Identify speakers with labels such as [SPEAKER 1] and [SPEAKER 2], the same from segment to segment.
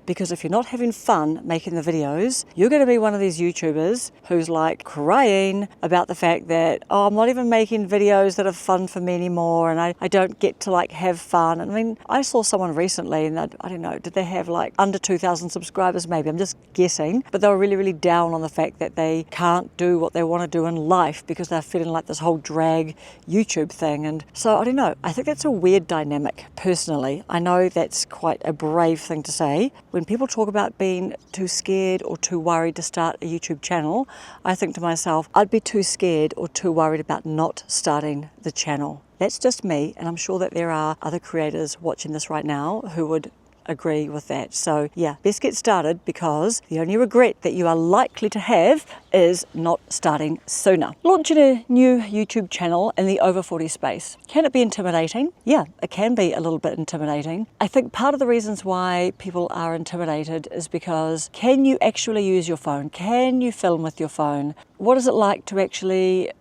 [SPEAKER 1] because if you're not having fun making the videos, you're going to be one of these YouTubers who's like crying about the fact that, oh, I'm not even making videos that are fun for me anymore, and I don't get to like have fun. I mean, I saw someone recently, and I don't know, did they have like under 2,000 subscribers maybe? I'm just guessing, but they were really, really down on the fact that they can't do what they want to do in life because they're feeling like this whole drag YouTube thing. And so I don't know, I think that's a weird dynamic personally. I know that's quite a brave thing to say. When people talk about being too scared or too worried to start a YouTube channel, I think to myself, I'd be too scared or too worried about not starting the channel. That's just me, and I'm sure that there are other creators watching this right now who would agree with that. So yeah, best get started, because the only regret that you are likely to have is not starting sooner. Launching a new YouTube channel in the over 40 space. Can it be intimidating? Yeah, it can be a little bit intimidating. I think part of the reasons why people are intimidated is because, can you actually use your phone? Can you film with your phone? What is it like to actually,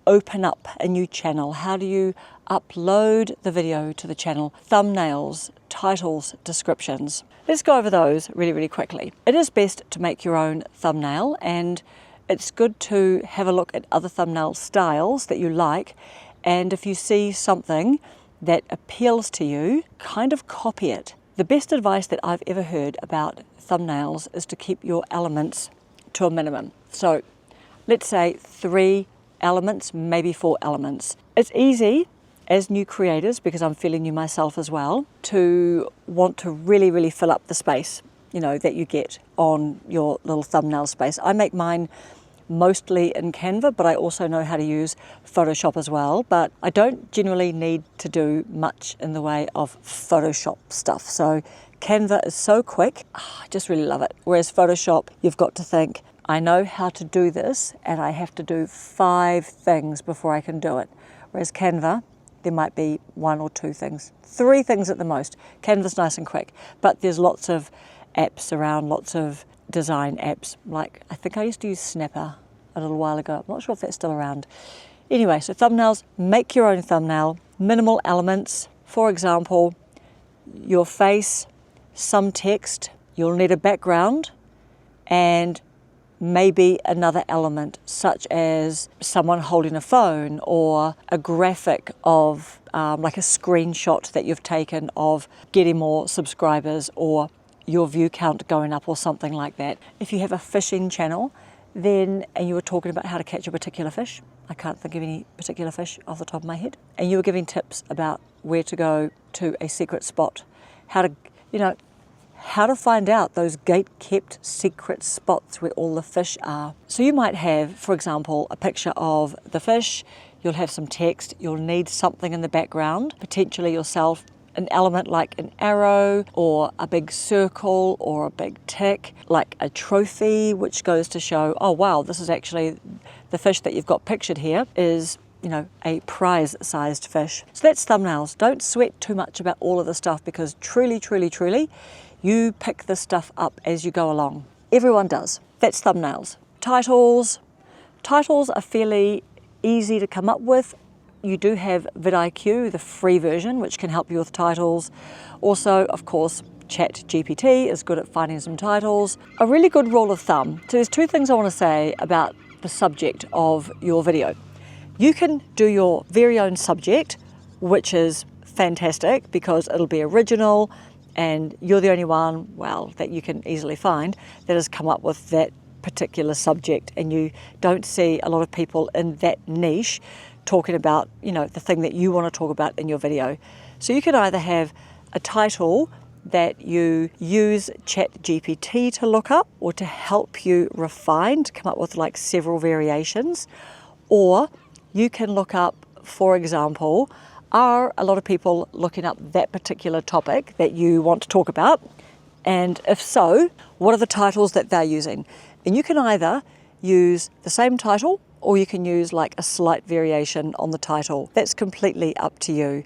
[SPEAKER 1] open up a new channel? How do you upload the video to the channel? Thumbnails, titles, descriptions. Let's go over those really, really quickly. It is best to make your own thumbnail, and it's good to have a look at other thumbnail styles that you like, and if you see something that appeals to you, kind of copy it. The best advice that I've ever heard about thumbnails is to keep your elements to a minimum. So let's say 3 elements, maybe 4 elements. It's easy as new creators, because I'm feeling you myself as well, to want to really, really fill up the space, that you get on your little thumbnail space. I make mine mostly in Canva, but I also know how to use Photoshop as well. But I don't generally need to do much in the way of Photoshop stuff. So Canva is so quick, I just really love it. Whereas Photoshop, you've got to think, I know how to do this, and I have to do 5 things before I can do it. Whereas Canva, there might be 1 or 2 things, 3 things at the most. Canva's nice and quick, but there's lots of apps around, lots of design apps. Like, I think I used to use Snapper a little while ago. I'm not sure if that's still around. Anyway, so thumbnails, make your own thumbnail, minimal elements. For example, your face, some text, you'll need a background, and maybe another element such as someone holding a phone, or a graphic of like a screenshot that you've taken of getting more subscribers, or your view count going up, or something like that. If you have a fishing channel, then, and you were talking about how to catch a particular fish, I can't think of any particular fish off the top of my head, and you were giving tips about where to go to a secret spot, how to find out those gate-kept secret spots where all the fish are. So you might have, for example, a picture of the fish, you'll have some text, you'll need something in the background, potentially yourself, an element like an arrow, or a big circle, or a big tick, like a trophy, which goes to show, oh wow, this is actually the fish that you've got pictured here is, a prize-sized fish. So that's thumbnails. Don't sweat too much about all of the stuff, because truly, truly, truly, you pick this stuff up as you go along. Everyone does. That's thumbnails. Titles. Titles are fairly easy to come up with. You do have vidIQ, the free version, which can help you with titles. Also, of course, ChatGPT is good at finding some titles. A really good rule of thumb. So there's 2 things I want to say about the subject of your video. You can do your very own subject, which is fantastic because it'll be original, and you're the only one, that you can easily find that has come up with that particular subject, and you don't see a lot of people in that niche talking about, the thing that you want to talk about in your video. So you can either have a title that you use ChatGPT to look up, or to help you refine, to come up with like several variations, or you can look up, for example, are a lot of people looking up that particular topic that you want to talk about? And if so, what are the titles that they're using? And you can either use the same title, or you can use like a slight variation on the title. That's completely up to you.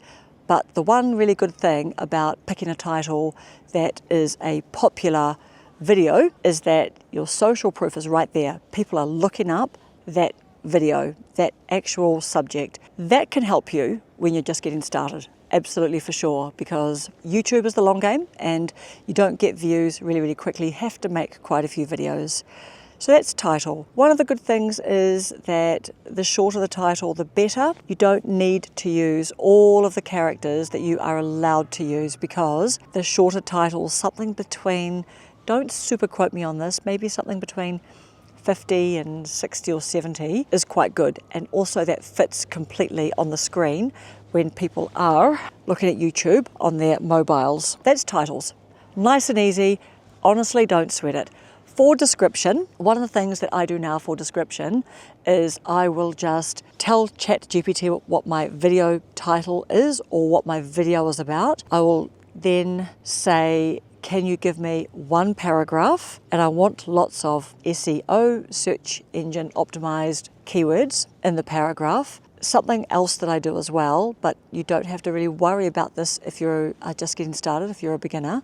[SPEAKER 1] But the one really good thing about picking a title that is a popular video is that your social proof is right there. People are looking up that video, that actual subject. That can help you when you're just getting started. absolutely for sure, because YouTube is the long game and you don't get views really, really quickly. You have to make quite a few videos. So that's title. One of the good things is that the shorter the title, the better. You don't need to use all of the characters that you are allowed to use, because the shorter title, something between, don't super quote me on this, maybe something between 50 and 60 or 70 is quite good. And also that fits completely on the screen when people are looking at YouTube on their mobiles. That's titles. Nice and easy. Honestly, don't sweat it. For description, one of the things that I do now for description is I will just tell ChatGPT what my video title is or what my video is about. I will then say, can you give me one paragraph? And I want lots of SEO, search engine optimized keywords in the paragraph. Something else that I do as well, but you don't have to really worry about this if you're just getting started, if you're a beginner,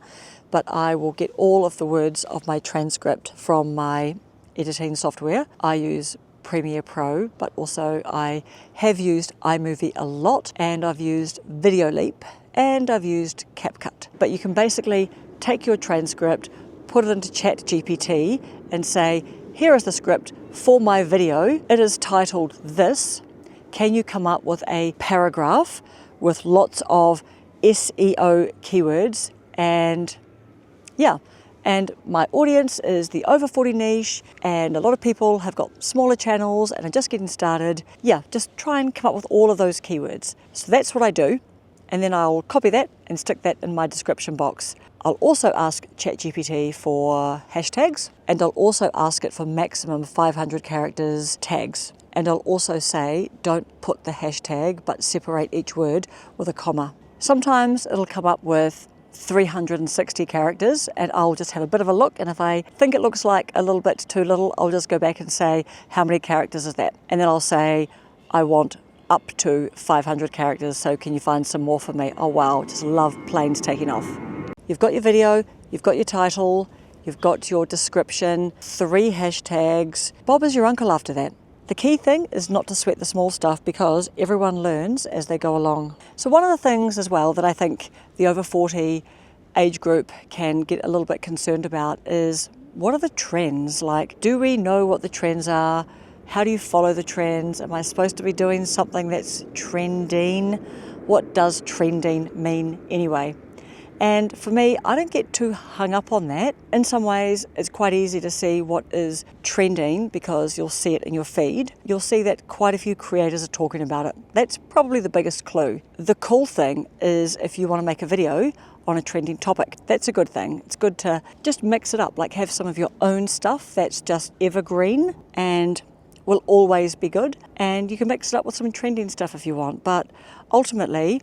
[SPEAKER 1] but I will get all of the words of my transcript from my editing software. I use Premiere Pro, but also I have used iMovie a lot, and I've used Video Leap, and I've used CapCut. But you can basically take your transcript, put it into ChatGPT and say, here is the script for my video. It is titled this. Can you come up with a paragraph with lots of SEO keywords? And yeah, and my audience is the over 40 niche, and a lot of people have got smaller channels and are just getting started. Yeah, just try and come up with all of those keywords. So that's what I do. And then I'll copy that and stick that in my description box. I'll also ask ChatGPT for hashtags, and I'll also ask it for maximum 500 characters tags. And I'll also say, don't put the hashtag, but separate each word with a comma. Sometimes it'll come up with 360 characters, and I'll just have a bit of a look, and if I think it looks like a little bit too little, I'll just go back and say, how many characters is that? And then I'll say, I want up to 500 characters, so can you find some more for me? Oh wow, just love planes taking off. You've got your video, you've got your title, you've got your description, 3 hashtags. Bob is your uncle after that. The key thing is not to sweat the small stuff, because everyone learns as they go along. So one of the things as well that I think the over 40 age group can get a little bit concerned about is, what are the trends? Like, do we know what the trends are? How do you follow the trends? Am I supposed to be doing something that's trending? What does trending mean anyway? And for me, I don't get too hung up on that. In some ways, it's quite easy to see what is trending because you'll see it in your feed. You'll see that quite a few creators are talking about it. That's probably the biggest clue. The cool thing is, if you want to make a video on a trending topic, that's a good thing. It's good to just mix it up, like have some of your own stuff that's just evergreen and will always be good. And you can mix it up with some trending stuff if you want. But ultimately,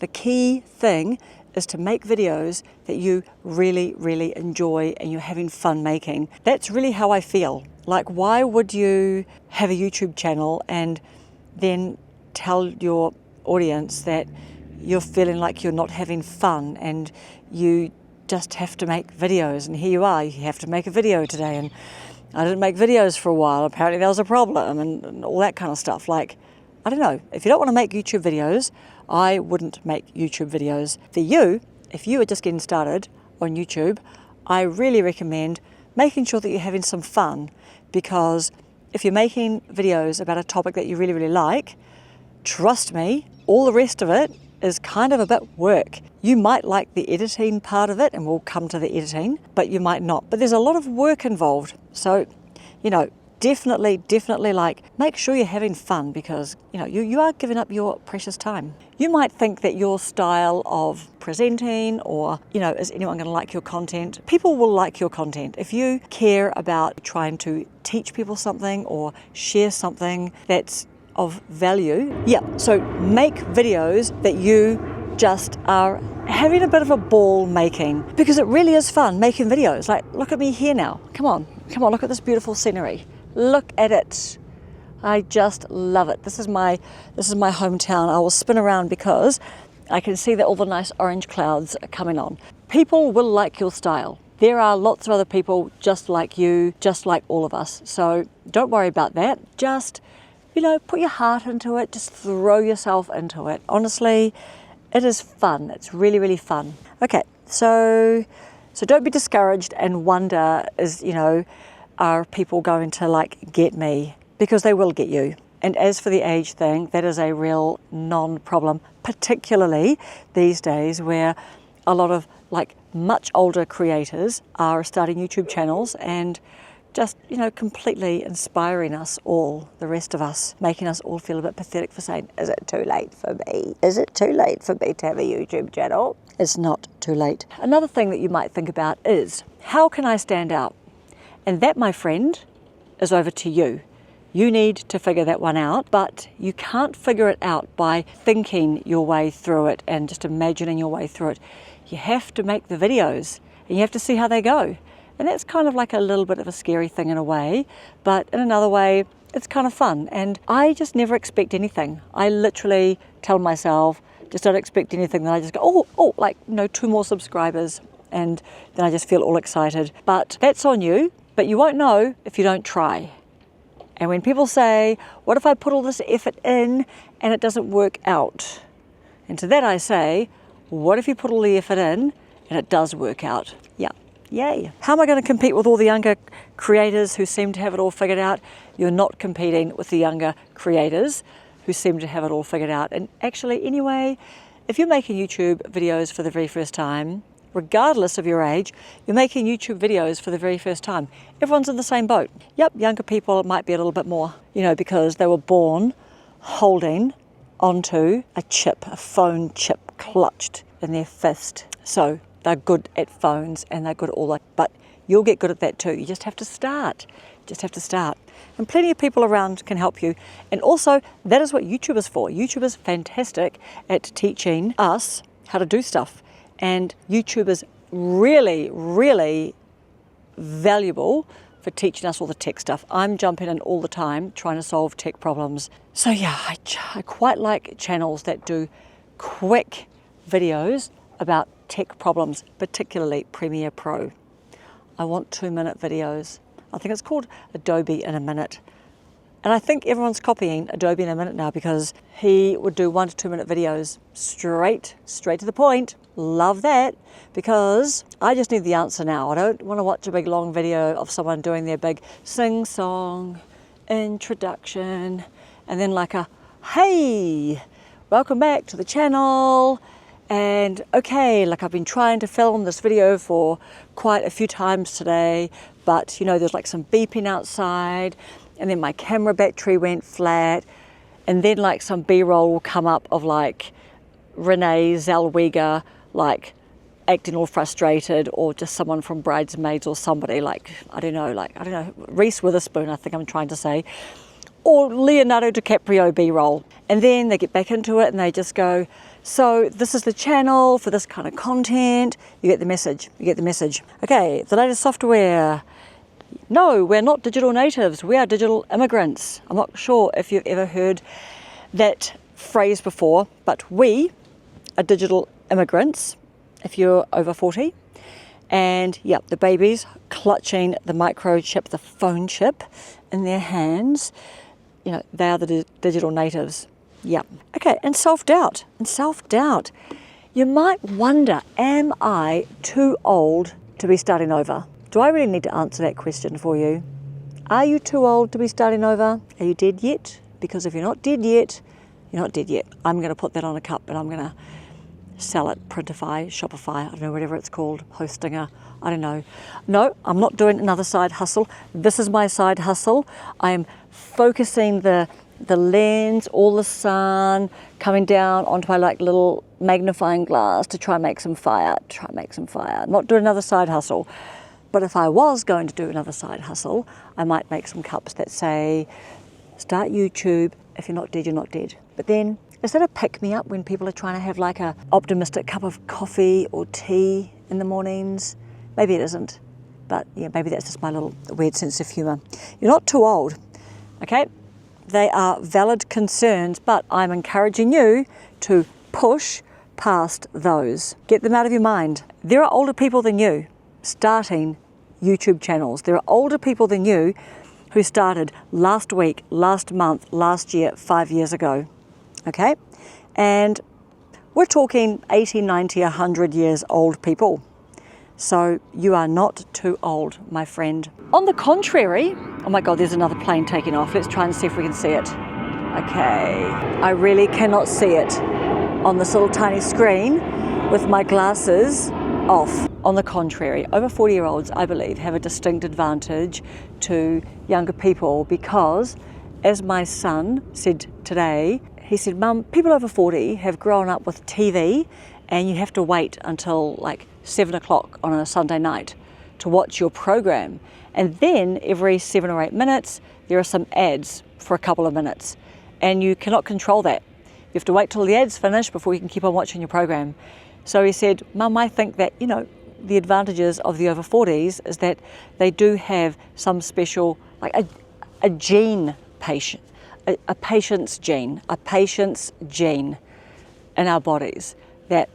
[SPEAKER 1] the key thing is to make videos that you really, really enjoy and you're having fun making. That's really how I feel. Like, why would you have a YouTube channel and then tell your audience that you're feeling like you're not having fun and you just have to make videos? And here you are, you have to make a video today, and I didn't make videos for a while. Apparently there was a problem and all that kind of stuff. Like, I don't know. If you don't want to make YouTube videos, I wouldn't make YouTube videos. For you, if you are just getting started on YouTube, I really recommend making sure that you're having some fun, because if you're making videos about a topic that you really, really like, trust me, all the rest of it is kind of a bit work. You might like the editing part of it, and we'll come to the editing, but you might not. But there's a lot of work involved. So, you know, definitely like, make sure you're having fun, because you are giving up your precious time. You might think that your style of presenting, or is anyone going to like your content? People will like your content if you care about trying to teach people something or share something that's of value. Yeah, so make videos that you just are having a bit of a ball making, because it really is fun making videos. Like, look at me here now. Come on, look at this beautiful scenery. Look at it. I just love it. This is my hometown. I will spin around because I can see that all the nice orange clouds are coming on. People will like your style. There are lots of other people just like you, just like all of us. So don't worry about that. Just, put your heart into it. Just throw yourself into it. Honestly, It is fun. It's really, really fun. Okay, so don't be discouraged and wonder, are people going to like get me? Because they will get you. And as for the age thing, that is a real non-problem, particularly these days where a lot of like much older creators are starting YouTube channels and just, completely inspiring us all, the rest of us, making us all feel a bit pathetic for saying, is it too late for me? Is it too late for me to have a YouTube channel? It's not too late. Another thing that you might think about is, how can I stand out? And that, my friend, is over to you. You need to figure that one out, but you can't figure it out by thinking your way through it and just imagining your way through it. You have to make the videos and you have to see how they go. And that's kind of like a little bit of a scary thing in a way, but in another way, it's kind of fun. And I just never expect anything. I literally tell myself, just don't expect anything. Then I just go, 2 more subscribers. And then I just feel all excited. But that's on you, but you won't know if you don't try. And when people say, what if I put all this effort in and it doesn't work out? And to that I say, what if you put all the effort in and it does work out? Yeah, yay. How am I going to compete with all the younger creators who seem to have it all figured out? You're not competing with the younger creators who seem to have it all figured out. And actually, anyway, if you're making YouTube videos for the very first time, regardless of your age, you're making YouTube videos for the very first time. Everyone's in the same boat. Yep, younger people might be a little bit more, because they were born holding onto a chip, a phone chip clutched in their fist. So they're good at phones and they're good at all that, but you'll get good at that too. You just have to start. And plenty of people around can help you. And also, that is what YouTube is for. YouTube is fantastic at teaching us how to do stuff. And YouTube is really, really valuable for teaching us all the tech stuff. I'm jumping in all the time trying to solve tech problems. So yeah, I quite like channels that do quick videos about tech problems, particularly Premiere Pro. I want 2-minute videos. I think it's called Adobe in a Minute. And I think everyone's copying Adobe in a Minute now because he would do 1 to 2 minute videos straight to the point. Love that, because I just need the answer now. I don't want to watch a big long video of someone doing their big sing-song introduction and then like a, hey, welcome back to the channel. And okay, like I've been trying to film this video for quite a few times today, but there's like some beeping outside and then my camera battery went flat and then like some B-roll will come up of like Renee Zellweger like acting all frustrated, or just someone from Bridesmaids or somebody like, I don't know, Reese Witherspoon, I think I'm trying to say, or Leonardo DiCaprio B-roll. And then they get back into it and they just go, so this is the channel for this kind of content. You get the message. Okay, the latest software. No, we're not digital natives. We are digital immigrants. I'm not sure if you've ever heard that phrase before, but we are digital immigrants if you're over 40. And yep, the babies clutching the microchip, the phone chip in their hands, they are the digital natives. Yep. Okay, and self-doubt. You might wonder, am I too old to be starting over? Do I really need to answer that question for you? Are you too old to be starting over? Are you dead yet? Because if you're not dead yet, you're not dead yet. I'm going to put that on a cup and I'm going to sell it, Printify, Shopify, I don't know, whatever it's called, Hostinger, I don't know. No, I'm not doing another side hustle. This is my side hustle. I am focusing the lens, all the sun coming down onto my like little magnifying glass to try and make some fire, Not do another side hustle. But if I was going to do another side hustle, I might make some cups that say, start YouTube, if you're not dead, you're not dead. But then, is that a pick-me-up when people are trying to have like a optimistic cup of coffee or tea in the mornings? Maybe it isn't, but yeah, maybe that's just my little weird sense of humour. You're not too old, okay? They are valid concerns, but I'm encouraging you to push past those. Get them out of your mind. There are older people than you starting YouTube channels. There are older people than you who started last week, last month, last year, 5 years ago. Okay? And We're talking 80, 90, 100 years old people. So you are not too old, my friend. On the contrary, oh my God, there's another plane taking off. Let's try and see if we can see it. Okay, I really cannot see it on this little tiny screen with my glasses off. On the contrary, over 40-year-olds, I believe, have a distinct advantage to younger people because, as my son said today, he said, Mum, people over 40 have grown up with TV and you have to wait until like 7 o'clock on a Sunday night to watch your program. And then every 7 or 8 minutes, there are some ads for a couple of minutes. And you cannot control that. You have to wait till the ads finish before you can keep on watching your program. So he said, Mum, I think that, the advantages of the over 40s is that they do have some special, like a gene patient, a patience gene in our bodies that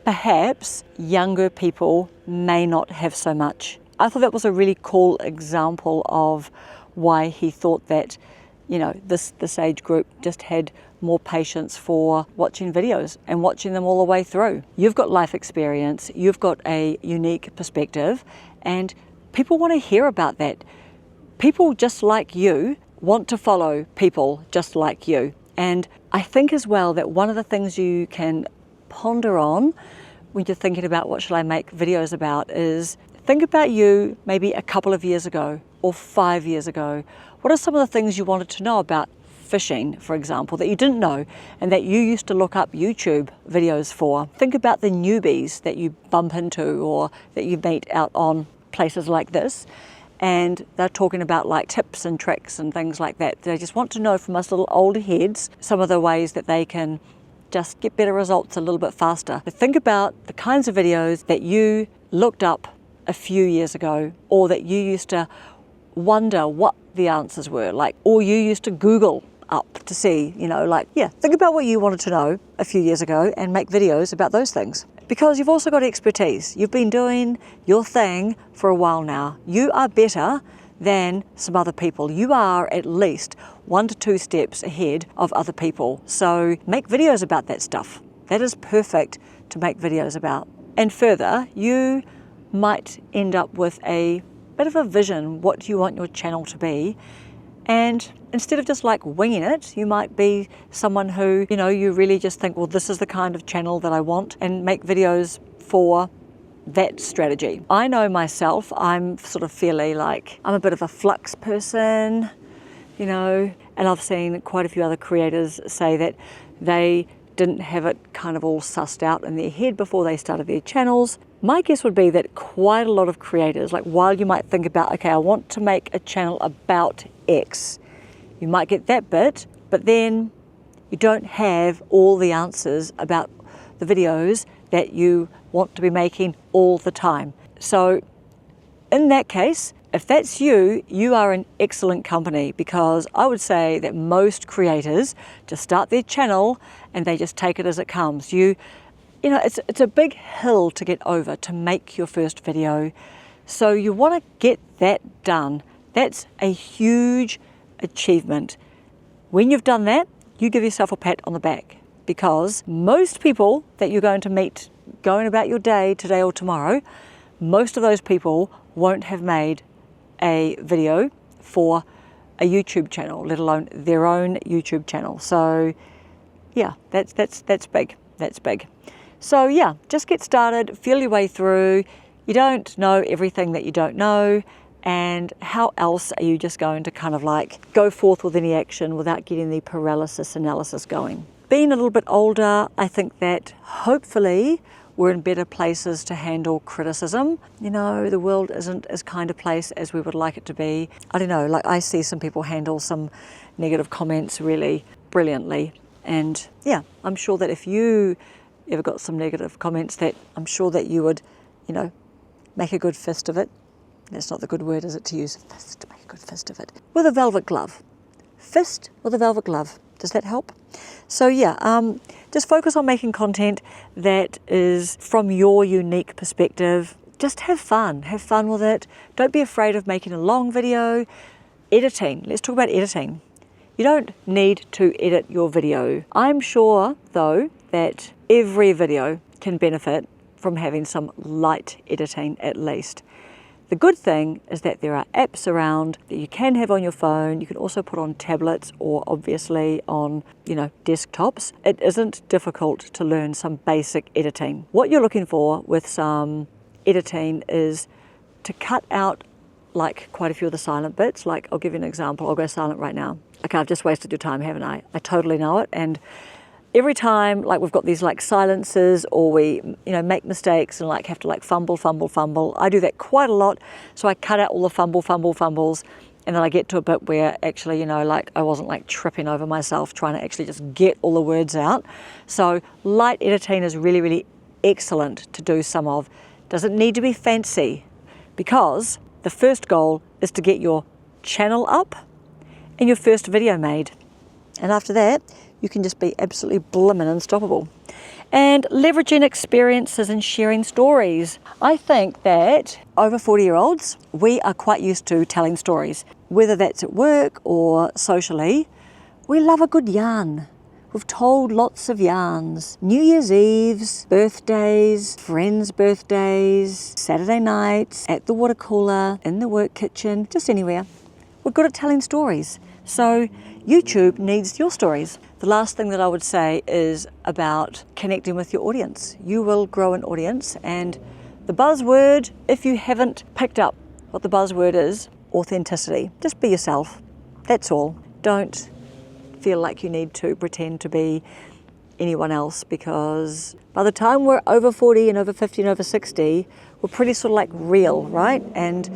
[SPEAKER 1] perhaps younger people may not have so much. I thought that was a really cool example of why he thought that, this age group just had more patience for watching videos and watching them all the way through. You've got life experience, you've got a unique perspective, and people want to hear about that. People just like you want to follow people just like you. And I think as well that one of the things you can ponder on when you're thinking about what should I make videos about is think about you maybe a couple of years ago or 5 years ago. What are some of the things you wanted to know about fishing, for example, that you didn't know and that you used to look up YouTube videos for? Think about the newbies that you bump into or that you meet out on places like this, and they're talking about like tips and tricks and things like that. They just want to know from us little older heads some of the ways that they can just get better results a little bit faster. But think about the kinds of videos that you looked up a few years ago, or that you used to wonder what the answers were, or you used to Google up to see, think about what you wanted to know a few years ago and make videos about those things. Because you've also got expertise. You've been doing your thing for a while now. You are better than some other people. You are at least 1 to 2 steps ahead of other people. So make videos about that stuff. That is perfect to make videos about. And further, you might end up with a bit of a vision, what you want your channel to be. And instead of just winging it, you might be someone who, you really just think, well, this is the kind of channel that I want, and make videos for that strategy. I know myself, I'm sort of fairly I'm a bit of a flux person, and I've seen quite a few other creators say that they didn't have it kind of all sussed out in their head before they started their channels. My guess would be that quite a lot of creators, while you might think about, okay, I want to make a channel about X, you might get that bit, but then you don't have all the answers about the videos that you want to be making all the time. So in that case, if that's you, you are in excellent company, because I would say that most creators just start their channel and they just take it as it comes. It's a big hill to get over to make your first video. So you want to get that done. That's a huge achievement. When you've done that, you give yourself a pat on the back, because most people that you're going to meet going about your day today or tomorrow, most of those people won't have made a video for a YouTube channel, let alone their own YouTube channel. So yeah, that's big. That's big. So yeah, just get started, feel your way through. You don't know everything that you don't know, and how else are you just going to kind of go forth with any action without getting the paralysis analysis going? Being a little bit older, I think that hopefully we're in better places to handle criticism. The world isn't as kind a place as we would like it to be. I don't know, I see some people handle some negative comments really brilliantly. And yeah, I'm sure that if you ever got some negative comments, that I'm sure that you would, make a good fist of it. That's not the good word, is it, to use fist, make a good fist of it. With a velvet glove. Fist with a velvet glove. Does that help? So yeah, just focus on making content that is from your unique perspective. Just have fun with it. Don't be afraid of making a long video. Editing, let's talk about editing. You don't need to edit your video. I'm sure though that every video can benefit from having some light editing at least. The good thing is that there are apps around that you can have on your phone. You can also put on tablets or obviously on, desktops. It isn't difficult to learn some basic editing. What you're looking for with some editing is to cut out like quite a few of the silent bits. Like, I'll give you an example. I'll go silent right now. Okay, I've just wasted your time, haven't I? I totally know it. And every time, like, we've got these like silences, or we, make mistakes and like have to like fumble. I do that quite a lot. So I cut out all the fumbles, and then I get to a bit where actually, like I wasn't like tripping over myself trying to actually just get all the words out. So light editing is really, really excellent to do some of. Doesn't need to be fancy, because the first goal is to get your channel up and your first video made. And after that, you can just be absolutely blimmin' unstoppable. And leveraging experiences and sharing stories. I think that over 40-year-olds, we are quite used to telling stories. Whether that's at work or socially, we love a good yarn. We've told lots of yarns. New Year's Eves, birthdays, friends' birthdays, Saturday nights, at the water cooler, in the work kitchen, just anywhere. We're good at telling stories. So YouTube needs your stories. The last thing that I would say is about connecting with your audience. You will grow an audience, and the buzzword, if you haven't picked up what the buzzword is, authenticity. Just be yourself. That's all. Don't feel like you need to pretend to be anyone else, because by the time we're over 40 and over 50 and over 60, we're pretty sort of like real, right? And,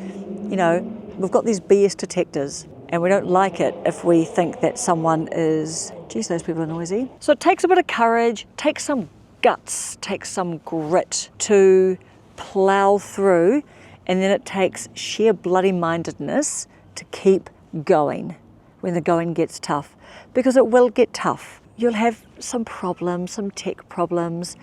[SPEAKER 1] we've got these BS detectors, and we don't like it if we think that someone is, geez, those people are noisy. So it takes a bit of courage, takes some guts, takes some grit to plow through, and then it takes sheer bloody mindedness to keep going when the going gets tough, because it will get tough. You'll have some problems, some tech problems.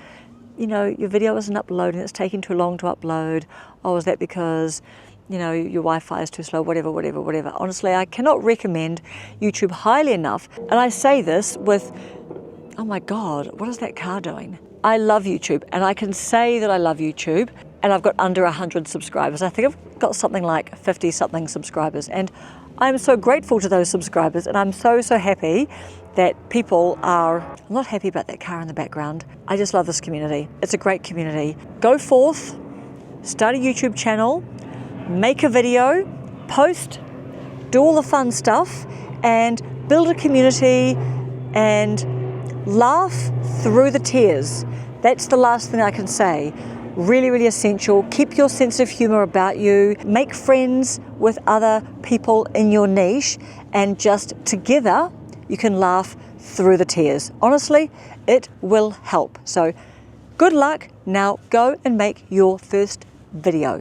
[SPEAKER 1] Your video isn't uploading, it's taking too long to upload. Oh, is that because your Wi-Fi is too slow, whatever. Honestly, I cannot recommend YouTube highly enough. And I say this with, oh my God, what is that car doing? I love YouTube, and I can say that I love YouTube, and I've got under 100 subscribers. I think I've got something like 50 something subscribers, and I'm so grateful to those subscribers, and I'm so happy that people are, I'm not happy about that car in the background. I just love this community. It's a great community. Go forth, start a YouTube channel, make a video, post, do all the fun stuff, and build a community and laugh through the tears. That's the last thing I can say. Really, really essential. Keep your sense of humor about you. Make friends with other people in your niche, and just together you can laugh through the tears. Honestly, it will help. So good luck. Now go and make your first video.